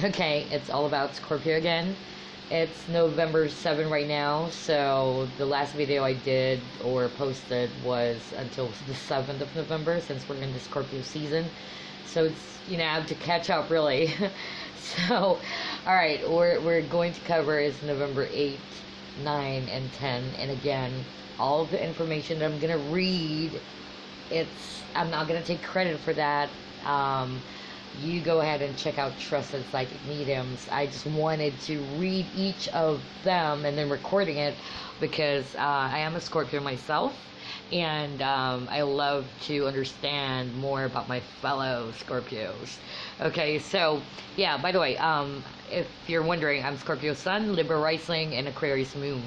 Okay, it's all about Scorpio again. It's November 7 right now, so the last video I did or posted was until the 7th of November since we're in the Scorpio season. So it's, I have to catch up really. So, alright, we're going to cover is November 8, 9, and 10. And again, all of the information that I'm going to read, I'm not going to take credit for that. You go ahead and check out Trusted Psychic Mediums. I just wanted to read each of them and then recording it because I am a Scorpio myself, and I love to understand more about my fellow Scorpios. Okay, so yeah, by the way, if you're wondering, I'm Scorpio Sun, Libra Rising, and Aquarius Moon,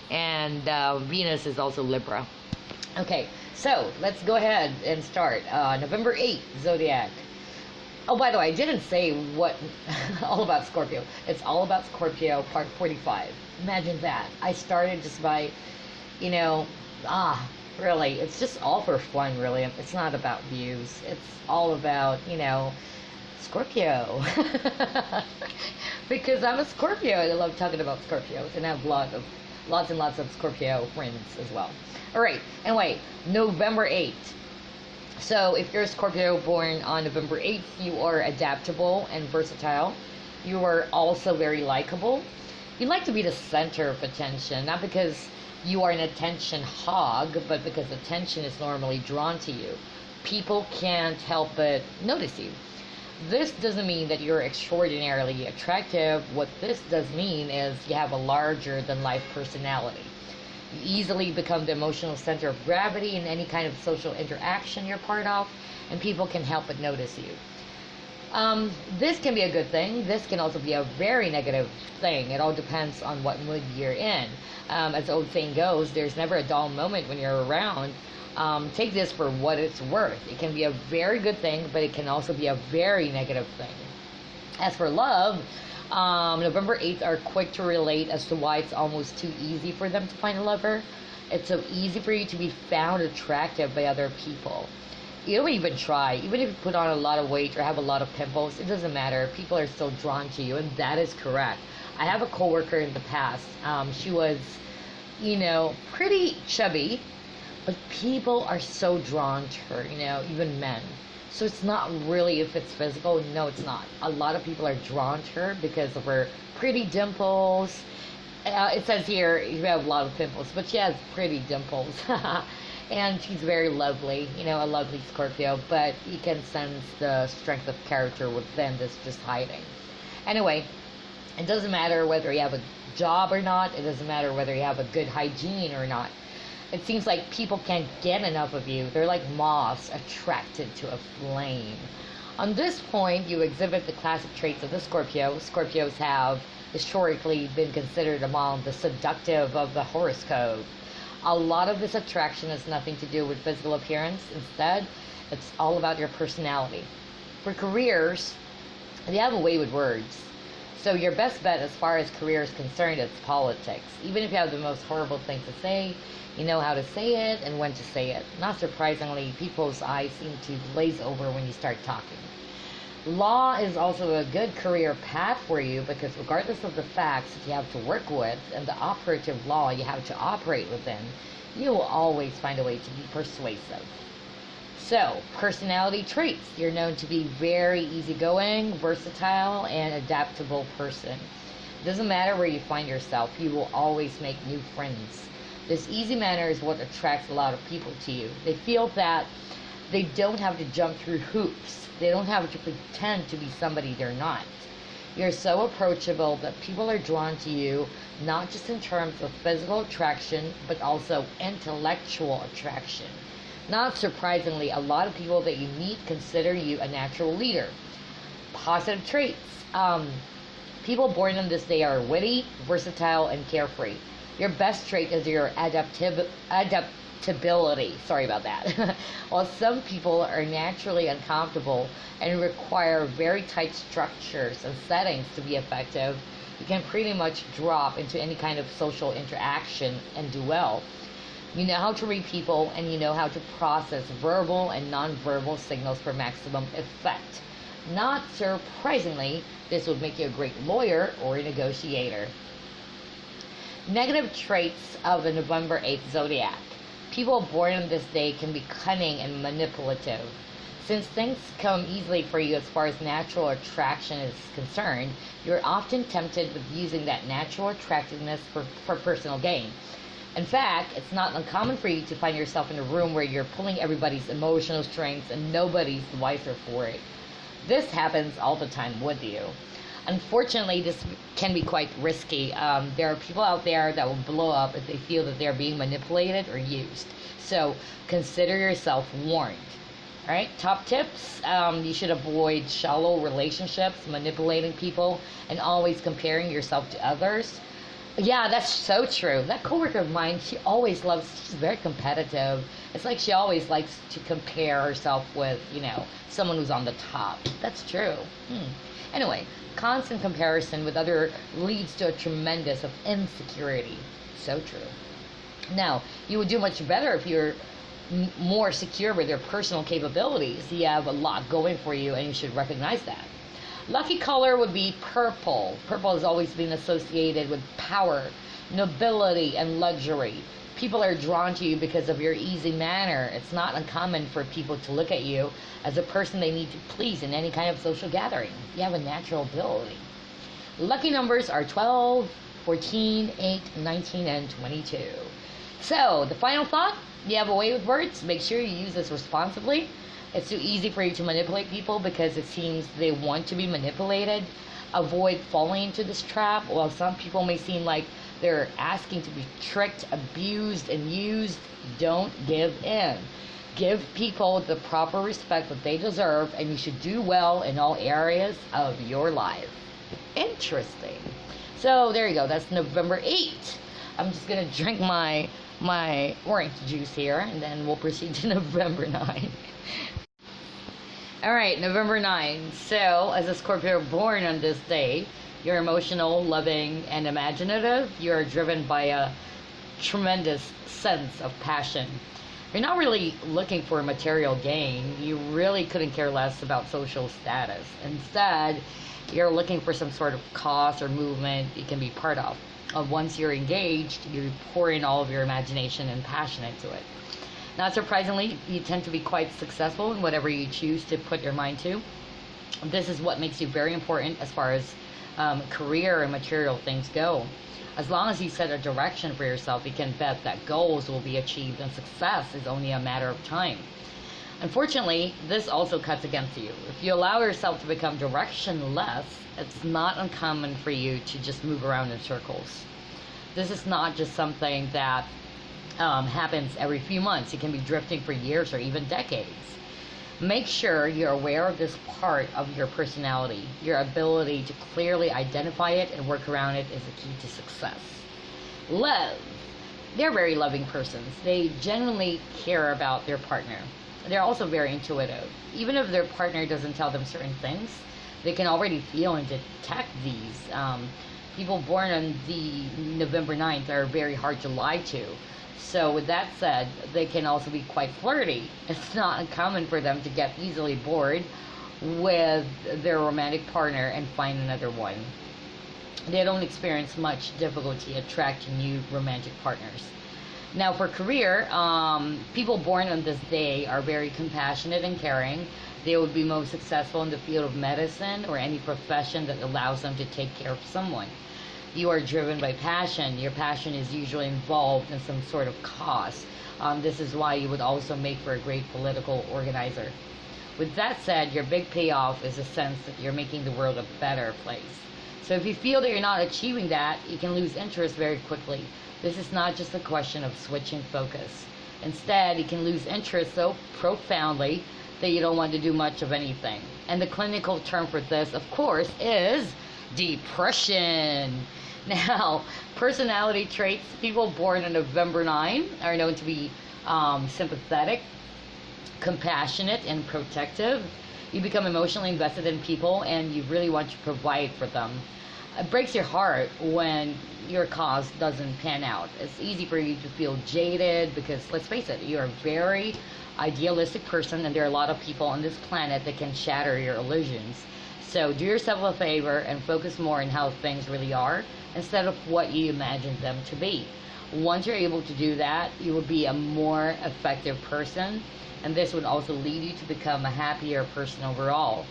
and Venus is also Libra. Okay, so let's go ahead and start. November 8th, Zodiac. Oh, by the way, I didn't say what all about Scorpio. It's all about Scorpio, part 45. Imagine that. I started just by, really, it's just all for fun, really. It's not about views. It's all about, Scorpio. Because I'm a Scorpio, and I love talking about Scorpios, and I have lots and lots of Scorpio friends as well. All right, anyway, November 8th. So if you're a Scorpio born on November 8th, you are adaptable and versatile. You are also very likable. You like to be the center of attention, not because you are an attention hog, but because attention is normally drawn to you. People can't help but notice you. This doesn't mean that you're extraordinarily attractive. What this does mean is you have a larger than life personality. You easily become the emotional center of gravity in any kind of social interaction you're part of, and people can help but notice you. This can be a good thing. This can also be a very negative thing. It all depends on what mood you're in. As the old saying goes, there's never a dull moment when you're around. Take this for what it's worth. It can be a very good thing, but it can also be a very negative thing. As for love, November 8th are quick to relate as to why it's almost too easy for them to find a lover. It's so easy for you to be found attractive by other people. You don't even try. Even if you put on a lot of weight or have a lot of pimples, it doesn't matter. People are still drawn to you, and that is correct. I have a coworker in the past. She was, pretty chubby, but people are so drawn to her, even men. So it's not really if it's physical. No, it's not. A lot of people are drawn to her because of her pretty dimples. It says here you have a lot of pimples, but she has pretty dimples. And she's very lovely, a lovely Scorpio, but you can sense the strength of character within this just hiding. Anyway, it doesn't matter whether you have a job or not. It doesn't matter whether you have a good hygiene or not. It seems like people can't get enough of you. They're like moths attracted to a flame. On this point, you exhibit the classic traits of the Scorpio. Scorpios have historically been considered among the seductive of the horoscope. A lot of this attraction has nothing to do with physical appearance. Instead, it's all about your personality. For careers, they have a way with words. So your best bet as far as career is concerned is politics. Even if you have the most horrible thing to say, you know how to say it and when to say it. Not surprisingly, people's eyes seem to glaze over when you start talking. Law is also a good career path for you because regardless of the facts that you have to work with and the operative law you have to operate within, you will always find a way to be persuasive. So, personality traits. You're known to be very easygoing, versatile, and adaptable person. It doesn't matter where you find yourself, you will always make new friends. This easy manner is what attracts a lot of people to you. They feel that they don't have to jump through hoops. They don't have to pretend to be somebody they're not. You're so approachable that people are drawn to you, not just in terms of physical attraction, but also intellectual attraction. Not surprisingly, a lot of people that you meet consider you a natural leader. Positive traits. People born on this day are witty, versatile, and carefree. Your best trait is your adaptability. Sorry about that. While some people are naturally uncomfortable and require very tight structures and settings to be effective, you can pretty much drop into any kind of social interaction and do well. You know how to read people, and you know how to process verbal and non-verbal signals for maximum effect. Not surprisingly, this would make you a great lawyer or a negotiator. Negative traits of the November 8th zodiac. People born on this day can be cunning and manipulative. Since things come easily for you as far as natural attraction is concerned, you're often tempted with using that natural attractiveness for personal gain. In fact, it's not uncommon for you to find yourself in a room where you're pulling everybody's emotional strings and nobody's the wiser for it. This happens all the time with you. Unfortunately, this can be quite risky. There are people out there that will blow up if they feel that they're being manipulated or used. So consider yourself warned. All right, top tips. You should avoid shallow relationships, manipulating people, and always comparing yourself to others. Yeah, that's so true. That coworker of mine, she's very competitive. It's like she always likes to compare herself with, someone who's on the top. That's true. Anyway, constant comparison with other leads to a tremendous of insecurity. So true. Now, you would do much better if you're more secure with your personal capabilities. You have a lot going for you, and you should recognize that. Lucky color would be purple. Purple has always been associated with power, nobility, and luxury. People are drawn to you because of your easy manner. It's not uncommon for people to look at you as a person they need to please in any kind of social gathering. You have a natural ability. Lucky numbers are 12, 14, 8, 19, and 22. So, the final thought, you have a way with words. Make sure you use this responsibly. It's too easy for you to manipulate people because it seems they want to be manipulated. Avoid falling into this trap. While some people may seem like they're asking to be tricked, abused, and used, don't give in. Give people the proper respect that they deserve, and you should do well in all areas of your life. Interesting. So there you go. That's November 8th. I'm just going to drink my orange juice here, and then we'll proceed to November 9th. All right, November 9. So, as a Scorpio born on this day, you're emotional, loving, and imaginative. You're driven by a tremendous sense of passion. You're not really looking for material gain. You really couldn't care less about social status. Instead, you're looking for some sort of cause or movement you can be part of. Once you're engaged, you pour in all of your imagination and passion into it. Not surprisingly, you tend to be quite successful in whatever you choose to put your mind to. This is what makes you very important as far as career and material things go. As long as you set a direction for yourself, you can bet that goals will be achieved and success is only a matter of time. Unfortunately, this also cuts against you. If you allow yourself to become directionless, it's not uncommon for you to just move around in circles. This is not just something that happens every few months. It can be drifting for years or even decades. Make sure you're aware of this part of your personality. Your ability to clearly identify it and work around it is the key to success. Love. They're very loving persons. They genuinely care about their partner. They're also very intuitive. Even if their partner doesn't tell them certain things, they can already feel and detect these. People born on the November 9th are very hard to lie to. So with that said, they can also be quite flirty. It's not uncommon for them to get easily bored with their romantic partner and find another one. They don't experience much difficulty attracting new romantic partners. Now for career, people born on this day are very compassionate and caring. They would be most successful in the field of medicine or any profession that allows them to take care of someone. You are driven by passion. Your passion is usually involved in some sort of cause. This is why you would also make for a great political organizer. With that said, your big payoff is a sense that you're making the world a better place. So if you feel that you're not achieving that, you can lose interest very quickly. This is not just a question of switching focus. Instead, you can lose interest so profoundly that you don't want to do much of anything. And the clinical term for this, of course, is depression. Now, personality traits, people born on November 9 are known to be sympathetic, compassionate, and protective. You become emotionally invested in people and you really want to provide for them. It breaks your heart when your cause doesn't pan out. It's easy for you to feel jaded because, let's face it, you are very idealistic person, and there are a lot of people on this planet that can shatter your illusions. So do yourself a favor and focus more on how things really are instead of what you imagine them to be. Once you're able to do that, you will be a more effective person, and this would also lead you to become a happier person overall.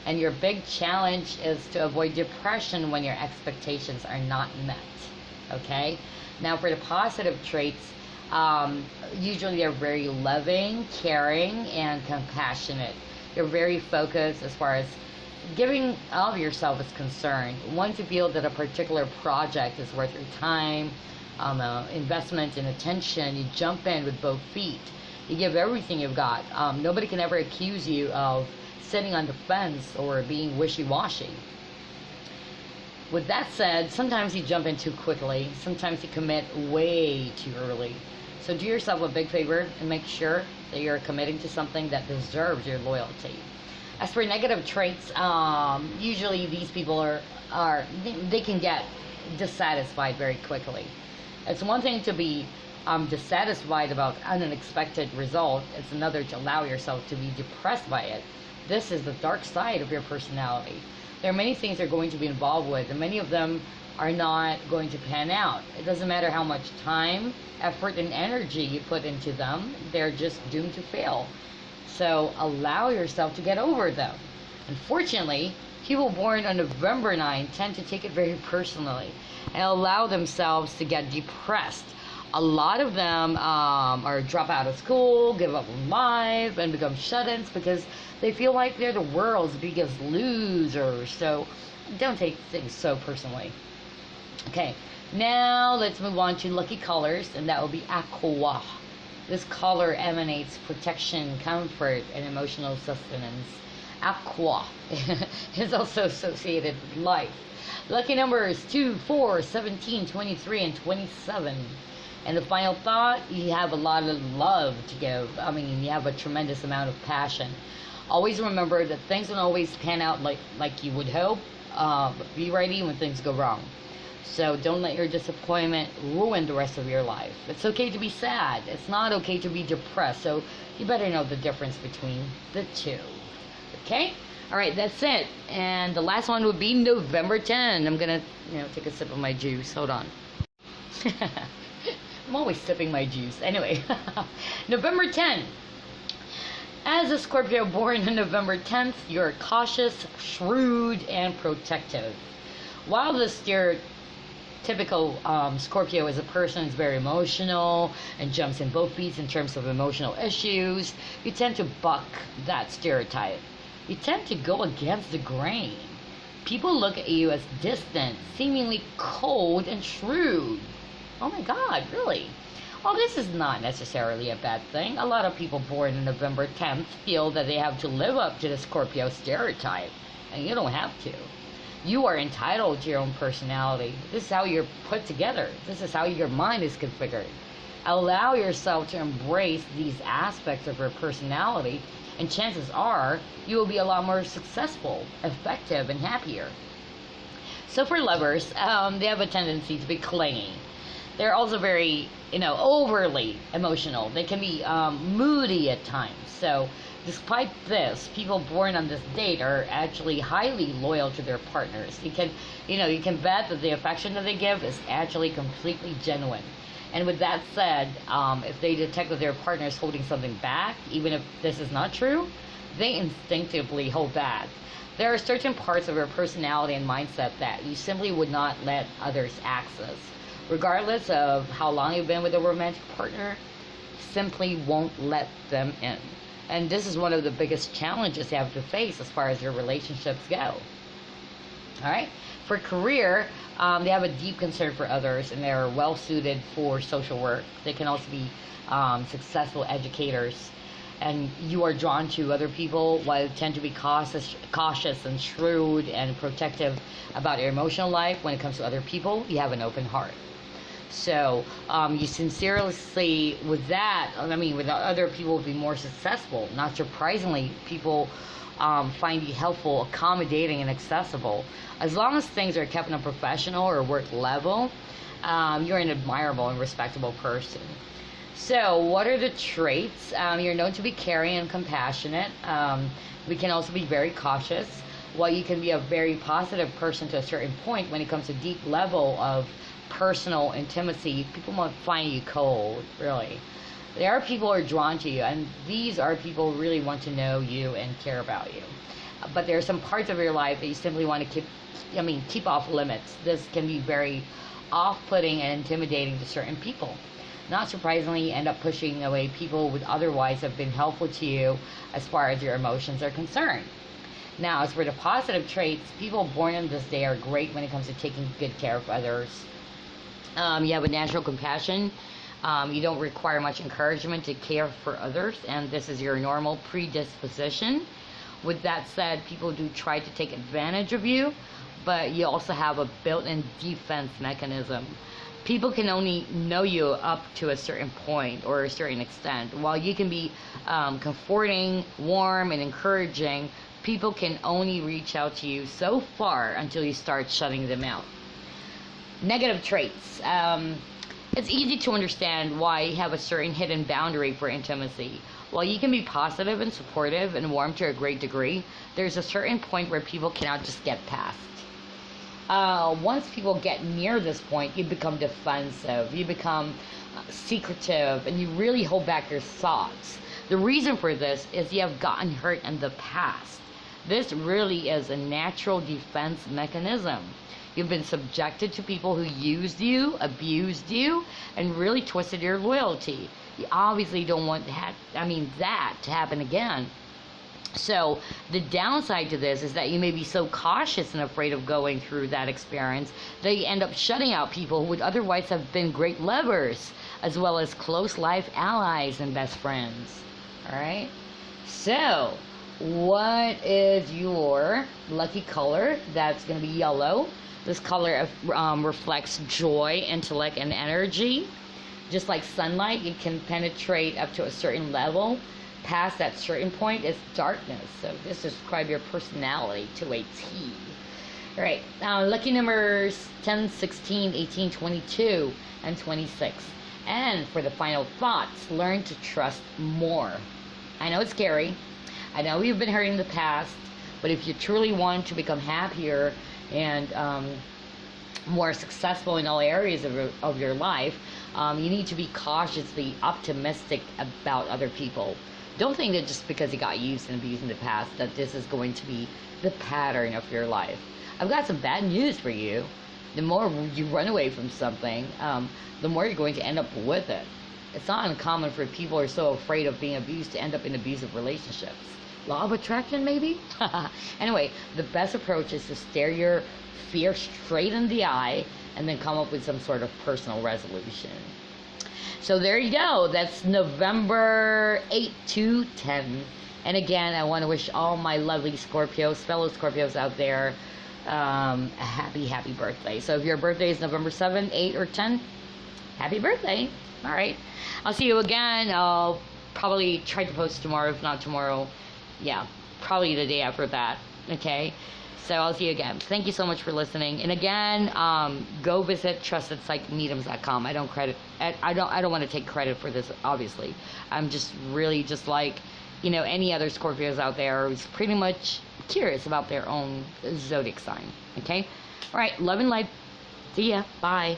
And your big challenge is to avoid depression when your expectations are not met. Okay? Now, for the positive traits, usually they're very loving, caring, and compassionate. You're very focused as far as giving of yourself is concerned. Once you feel that a particular project is worth your time, investment, and attention, you jump in with both feet. You give everything you've got. Nobody can ever accuse you of sitting on the fence or being wishy-washy. With that said, sometimes you jump in too quickly. Sometimes you commit way too early. So do yourself a big favor and make sure that you're committing to something that deserves your loyalty. As for negative traits, usually these people they can get dissatisfied very quickly. It's one thing to be dissatisfied about an unexpected result. It's another to allow yourself to be depressed by it. This is the dark side of your personality. There are many things you're going to be involved with, and many of them are not going to pan out. It doesn't matter how much time, effort, and energy you put into them, they're just doomed to fail. So allow yourself to get over them. Unfortunately, people born on November 9 tend to take it very personally and allow themselves to get depressed. A lot of them are drop out of school, give up on life, and become shut-ins because they feel like they're the world's biggest losers. So don't take things so personally. Okay, now let's move on to lucky colors, and that will be aqua. This color emanates protection, comfort, and emotional sustenance. Aqua is also associated with life. Lucky numbers 2, 4, 17, 23, and 27. And the final thought, you have a lot of love to give. You have a tremendous amount of passion. Always remember that things don't always pan out like you would hope, but be ready when things go wrong. So don't let your disappointment ruin the rest of your life. It's okay to be sad. It's not okay to be depressed. So you better know the difference between the two. Okay? Alright, that's it. And the last one would be November 10. I'm going to, take a sip of my juice. Hold on. I'm always sipping my juice. Anyway, November 10. As a Scorpio born on November 10th, you're cautious, shrewd, and protective. While the stereotypical Scorpio is a person who's very emotional and jumps in both feet in terms of emotional issues, you tend to buck that stereotype. You tend to go against the grain. People look at you as distant, seemingly cold, and shrewd. Oh my God, really? Well, this is not necessarily a bad thing. A lot of people born on November 10th feel that they have to live up to the Scorpio stereotype, and you don't have to. You are entitled to your own personality. This is how you're put together. This is how your mind is configured. Allow yourself to embrace these aspects of your personality, and chances are you will be a lot more successful, effective, and happier. So for lovers, they have a tendency to be clingy. They're also very, overly emotional. They can be moody at times. So despite this, people born on this date are actually highly loyal to their partners. You can bet that the affection that they give is actually completely genuine. And with that said, if they detect that their partner is holding something back, even if this is not true, they instinctively hold back. There are certain parts of your personality and mindset that you simply would not let others access. Regardless of how long you've been with a romantic partner, simply won't let them in. And this is one of the biggest challenges you have to face as far as your relationships go. Alright? For career, they have a deep concern for others, and they're well suited for social work. They can also be successful educators. And you are drawn to other people while you tend to be cautious and shrewd and protective about your emotional life. When it comes to other people, you have an open heart. So you sincerely, with other people will be more successful. Not surprisingly, people find you helpful, accommodating, and accessible. As long as things are kept on a professional or work level, you're an admirable and respectable person. So, what are the traits? You're known to be caring and compassionate. We can also be very cautious. While you can be a very positive person to a certain point, when it comes to deep level of personal intimacy, people might find you cold, really. There are people who are drawn to you, and these are people who really want to know you and care about you. But there are some parts of your life that you simply want to keep off limits. This can be very off-putting and intimidating to certain people. Not surprisingly, you end up pushing away people who would otherwise have been helpful to you as far as your emotions are concerned. Now, as for the positive traits, people born on this day are great when it comes to taking good care of others. You have a natural compassion. You don't require much encouragement to care for others, and this is your normal predisposition. With that said, people do try to take advantage of you, but you also have a built-in defense mechanism. People can only know you up to a certain point or a certain extent. While you can be comforting, warm, and encouraging, people can only reach out to you so far until you start shutting them out. Negative traits. It's easy to understand why you have a certain hidden boundary for intimacy. While you can be positive and supportive and warm to a great degree, there's a certain point where people cannot just get past. Once people get near this point, you become defensive, you become secretive, and you really hold back your thoughts. The reason for this is you have gotten hurt in the past. This really is a natural defense mechanism. You've been subjected to people who used you, abused you, and really twisted your loyalty. You obviously don't want that to happen again. So the downside to this is that you may be so cautious and afraid of going through that experience that you end up shutting out people who would otherwise have been great lovers, as well as close life allies and best friends. Alright? So, what is your lucky color? That's going to be yellow. This color reflects joy, intellect, and energy. Just like sunlight, it can penetrate up to a certain level. Past that certain point is darkness. So this describes your personality to a T. Alright, now lucky numbers 10, 16, 18, 22, and 26. And for the final thoughts, learn to trust more. I know it's scary. I know you've been hurt in the past, but if you truly want to become happier and more successful in all areas of your life, you need to be cautiously optimistic about other people. Don't think that just because you got used and abused in the past that this is going to be the pattern of your life. I've got some bad news for you. The more you run away from something, the more you're going to end up with it. It's not uncommon for people who are so afraid of being abused to end up in abusive relationships. Law of attraction, maybe? Anyway, the best approach is to stare your fear straight in the eye and then come up with some sort of personal resolution. So there you go. That's November 8 to 10. And again, I want to wish all my lovely Scorpios, fellow Scorpios out there, a happy birthday. So if your birthday is November 7, 8, or 10, happy birthday. All right. I'll see you again. I'll probably try to post tomorrow. If not tomorrow, yeah, probably the day after that. Okay. So I'll see you again. Thank you so much for listening. And again, go visit trustedpsychmediums.com. I don't want to take credit for this, obviously. I'm just really just like, any other Scorpios out there who's pretty much curious about their own zodiac sign. Okay? All right. Love and light. See ya. Bye.